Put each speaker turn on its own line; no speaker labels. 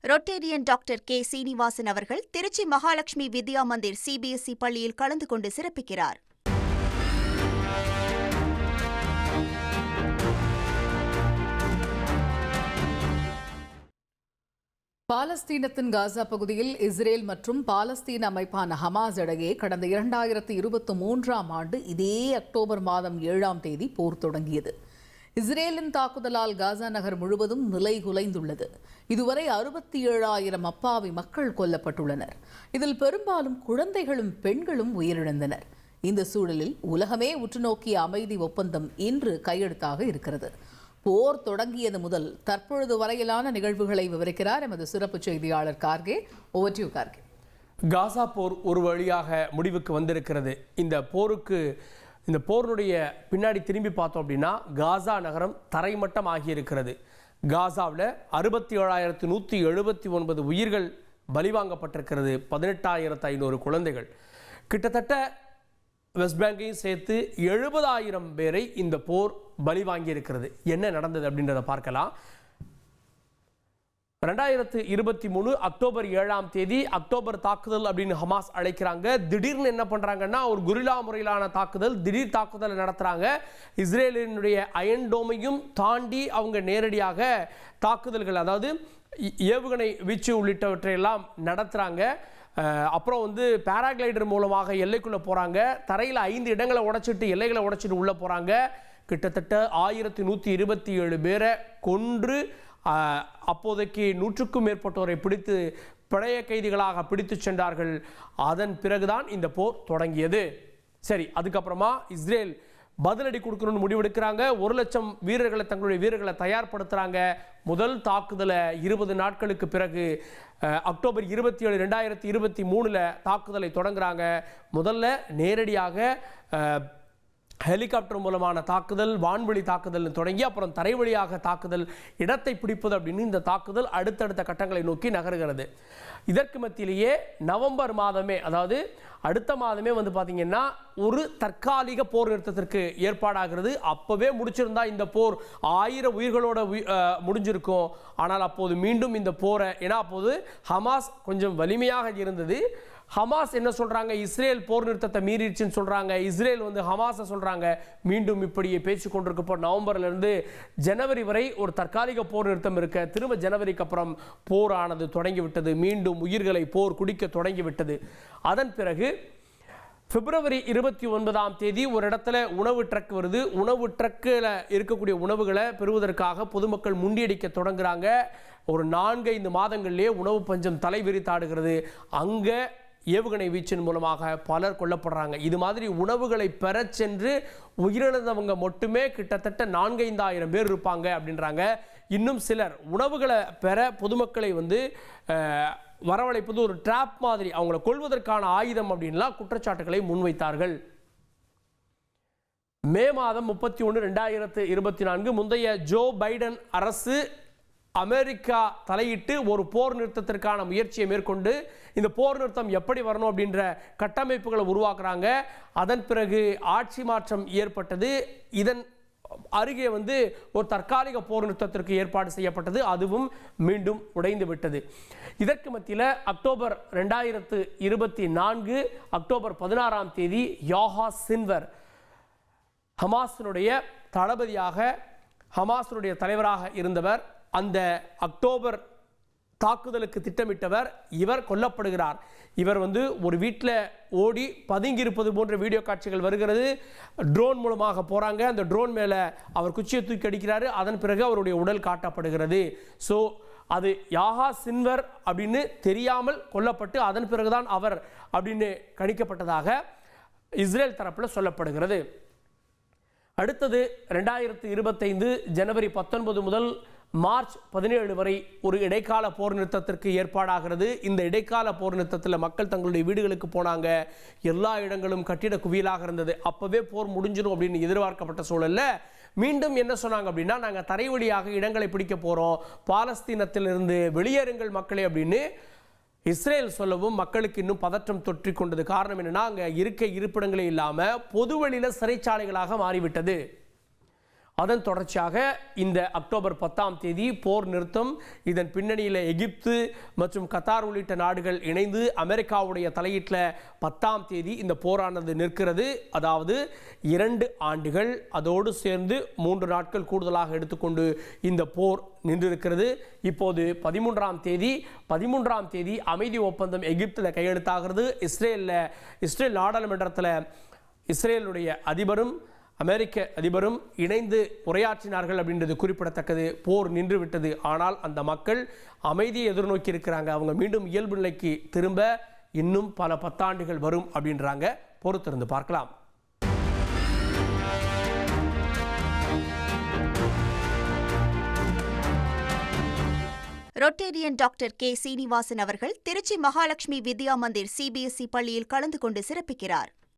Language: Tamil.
Rotarian doctor K. சீனிவாசன் அவர்கள் திருச்சி மகாலட்சுமி வித்யா மந்திர் சிபிஎஸ்இ பள்ளியில் கலந்து கொண்டு சிறப்பிக்கிறார்.
பாலஸ்தீனத்தின் காசா பகுதியில் இஸ்ரேல் மற்றும் பாலஸ்தீன அமைப்பான ஹமாஸ் இடையே கடந்த 2023ஆம் ஆண்டு இதே அக்டோபர் மாதம் 7ஆம் தேதி போர் தொடங்கியது. இஸ்ரேலின் தாக்குதலால் காசா நகர் முழுவதும் நிலை குலைந்துள்ளது. இதுவரை 67,000 அப்பாவி மக்கள் கொல்லப்பட்டுள்ளனர். இதில் பெரும்பாலும் குழந்தைகளும் பெண்களும் உயிரிழந்தனர். இந்த சூழலில் உலகமே உற்றுநோக்கிய அமைதி ஒப்பந்தம் இன்று கையெழுத்தாக இருக்கிறது. போர் தொடங்கியது முதல் தற்பொழுது வரையிலான நிகழ்வுகளை விவரிக்கிறார் எமது சிறப்பு செய்தியாளர் Kharge. Over to you Kharge.
Gaza போர் ஒரு வழியாக முடிவுக்கு வந்திருக்கிறது. இந்த போருடைய பின்னாடி திரும்பி பார்த்தோம் அப்படின்னா காசா நகரம் தரைமட்டம் ஆகியிருக்கிறது. காசாவில் 67,179 உயிர்கள் பலிவாங்கப்பட்டிருக்கிறது. 18,500 குழந்தைகள். கிட்டத்தட்ட வெஸ்ட் பேங்கையும் சேர்த்து 70,000 பேரை இந்த போர் பலி வாங்கியிருக்கிறது. என்ன நடந்தது அப்படின்றத பார்க்கலாம். 2023 அக்டோபர் 7ஆம் தேதி அக்டோபர் தாக்குதல் அப்படின்னு ஹமாஸ் அழைக்கிறாங்க. திடீர்னு என்ன பண்ணுறாங்கன்னா ஒரு குரில்லா முறையிலான தாக்குதல், திடீர் தாக்குதலை நடத்துகிறாங்க. இஸ்ரேலினுடைய அயன் டோமையும் தாண்டி அவங்க நேரடியாக தாக்குதல்கள், அதாவது ஏவுகணை வீச்சு உள்ளிட்டவற்றையெல்லாம் நடத்துகிறாங்க. அப்புறம் பேராகிளைடர் மூலமாக எல்லைக்குள்ளே போகிறாங்க. தரையில் 5 இடங்களை உடைச்சிட்டு எல்லைகளை உடைச்சிட்டு உள்ளே போகிறாங்க. கிட்டத்தட்ட 1127 பேரை கொன்று அப்போதைக்கு 100க்கும் மேற்பட்டோரை பிடித்து பழைய கைதிகளாக பிடித்து சென்றார்கள். அதன் பிறகுதான் இந்த போர் தொடங்கியது. சரி, அதுக்கப்புறமா இஸ்ரேல் பதிலடி கொடுக்கணும்னு முடிவெடுக்கிறாங்க. 1,00,000 வீரர்களை, தங்களுடைய வீரர்களை தயார்படுத்துகிறாங்க. முதல் தாக்குதலை 20 நாட்களுக்கு பிறகு அக்டோபர் 27, 2023 தாக்குதலை தொடங்குறாங்க. முதல்ல நேரடியாக ஹெலிகாப்டர் மூலமான தாக்குதல், வான்வெளி தாக்குதல் தொடங்கி அப்புறம் தரை வழியாக தாக்குதல், இடத்தை பிடிப்பது அப்படின்னு இந்த தாக்குதல் அடுத்தடுத்த கட்டங்களை நோக்கி நகர்கிறது. இதற்கு மத்தியிலேயே நவம்பர் மாதமே, அதாவது அடுத்த மாதமே பார்த்தீங்கன்னா ஒரு தற்காலிக போர் நிறுத்தத்திற்கு ஏற்பாடாகிறது. அப்போவே முடிச்சிருந்தா இந்த போர் 1000 உயிர்களோட முடிஞ்சிருக்கும். ஆனால் அப்போது மீண்டும் இந்த போரை, ஏன்னா அப்போது ஹமாஸ் கொஞ்சம் வலிமையாக இருந்தது. ஹமாஸ் என்ன சொல்றாங்க, இஸ்ரேல் போர் நிறுத்தத்தை மீறிடுச்சுன்னு சொல்றாங்க. இஸ்ரேல் ஹமாஸை சொல்றாங்க. மீண்டும் இப்படி பேச்சு கொண்டிருக்கப்போ நவம்பர்ல இருந்து ஜனவரி வரை ஒரு தற்காலிக போர் நிறுத்தம் இருக்க, திரும்ப ஜனவரிக்கு அப்புறம் போர் ஆனது தொடங்கிவிட்டது. மீண்டும் உயிர்களை போர் குடிக்க தொடங்கிவிட்டது. அதன் பிறகு பிப்ரவரி 29ஆம் தேதி ஒரு இடத்துல உணவு ட்ரக் வருது. உணவு ட்ரக்கில் இருக்கக்கூடிய உணவுகளை பெறுவதற்காக பொதுமக்கள் முண்டியடிக்க தொடங்குறாங்க. ஒரு 4-5 மாதங்களிலேயே உணவு பஞ்சம் தலை விரித்தாடுகிறது. அங்கே ஏவுகணை வீச்சின் மூலமாக பலர் கொல்லப்படுறாங்க. இது மாதிரி உணவுகளை பெற சென்று உயிரிழந்தவங்க மட்டுமே கிட்டத்தட்ட 4-5 பேர் இருப்பாங்க அப்படின்றாங்க. இன்னும் சிலர் உணவுகளை பெற பொதுமக்களை வரவழைப்பது ஒரு ட்ராப் மாதிரி, அவங்களை கொல்வதற்கான ஆயுதம் அப்படின்லாம் குற்றச்சாட்டுகளை முன்வைத்தார்கள். மே மாதம் 31, 2024 முந்தைய ஜோ பைடன் அரசு அமெரிக்கா தலையிட்டு ஒரு போர் நிறுத்தத்திற்கான முயற்சியை மேற்கொண்டு இந்த போர் நிறுத்தம் எப்படி வரணும் அப்படின்ற கட்டமைப்புகளை உருவாக்குறாங்க. அதன் பிறகு ஆட்சி மாற்றம் ஏற்பட்டது. இதன் அருகே ஒரு தற்காலிக போர் நிறுத்தத்திற்கு ஏற்பாடு செய்யப்பட்டது. அதுவும் மீண்டும் உடைந்து விட்டது. இதற்கு மத்தியில் அக்டோபர் 2024 அக்டோபர் 16ஆம் தேதி யாஹா சின்வர், ஹமாஸினுடைய தளபதியாக, ஹமாஸினுடைய தலைவராக இருந்தவர், அந்த அக்டோபர் தாக்குதலுக்கு திட்டமிட்டவர், இவர் கொல்லப்படுகிறார். இவர் ஒரு வீட்டில் ஓடி பதுங்கியிருப்பது போன்ற வீடியோ காட்சிகள் வருகிறது. ட்ரோன் மூலமாக போகிறாங்க. அந்த ட்ரோன் மேலே அவர் குச்சியை தூக்கி அடிக்கிறாரு. அதன் பிறகு அவருடைய உடல் காட்டப்படுகிறது. ஸோ அது யாஹா சின்வர் அப்படின்னு தெரியாமல் கொல்லப்பட்டு அதன் பிறகுதான் அவர் அப்படின்னு கணிக்கப்பட்டதாக இஸ்ரேல் தரப்பில் சொல்லப்படுகிறது. அடுத்தது 2025 ஜனவரி 19 முதல் மார்ச் 17 வரை ஒரு இடைக்கால போர் நிறுத்தத்திற்கு ஏற்பாடாகிறது. இந்த இடைக்கால போர் நிறுத்தத்தில் மக்கள் தங்களுடைய வீடுகளுக்கு போனாங்க. எல்லா இடங்களும் கட்டிட குவியலாக இருந்தது. அப்போவே போர் முடிஞ்சிடும் அப்படின்னு எதிர்பார்க்கப்பட்ட சூழல்ல மீண்டும் என்ன சொன்னாங்க அப்படின்னா, நாங்கள் தரை வழியாக இடங்களை பிடிக்க போகிறோம், பாலஸ்தீனத்திலிருந்து வெளியேறுங்கள் மக்களே அப்படின்னு இஸ்ரேல் சொல்லவும் மக்களுக்கு இன்னும் பதற்றம் தொற்றிக் கொண்டது. காரணம் என்னன்னா, அங்கே இருப்பிடங்களே இல்லாமல் பொதுவெளியில் சிறைச்சாலைகளாக மாறிவிட்டது. அதன் தொடர்ச்சியாக இந்த அக்டோபர் 10ஆம் தேதி போர் நிறுத்தம், இதன் பின்னணியில் எகிப்து மற்றும் கத்தார் உள்ளிட்ட நாடுகள் இணைந்து அமெரிக்காவுடைய தலையீட்டில் 10ஆம் தேதி இந்த போரானது நிற்கிறது. அதாவது 2 ஆண்டுகள், அதோடு சேர்ந்து 3 நாட்கள் கூடுதலாக எடுத்துக்கொண்டு இந்த போர் நின்றிருக்கிறது. இப்போது 13ஆம் தேதி அமைதி ஒப்பந்தம் எகிப்தில் கையெழுத்தாகிறது. இஸ்ரேல் நாடாளுமன்றத்தில் இஸ்ரேலுடைய அதிபரும் அமெரிக்க அதிபரும் இணைந்து உரையாற்றினார்கள் அப்படின்றது குறிப்பிடத்தக்கது. போர் நின்றுவிட்டது. ஆனால் அந்த மக்கள் அமைதியை எதிர்நோக்கி இருக்கிறாங்க. அவங்க மீண்டும் இயல்பு நிலைக்கு திரும்ப இன்னும் பல 10 ஆண்டுகள் வரும் அப்படின்றாங்க. பொறுத்திருந்து பார்க்கலாம்.
Rotarian doctor K. சீனிவாசன் அவர்கள் திருச்சி மகாலட்சுமி வித்யா மந்திர் CBSE பள்ளியில் கலந்து கொண்டு சிறப்பிக்கிறார்.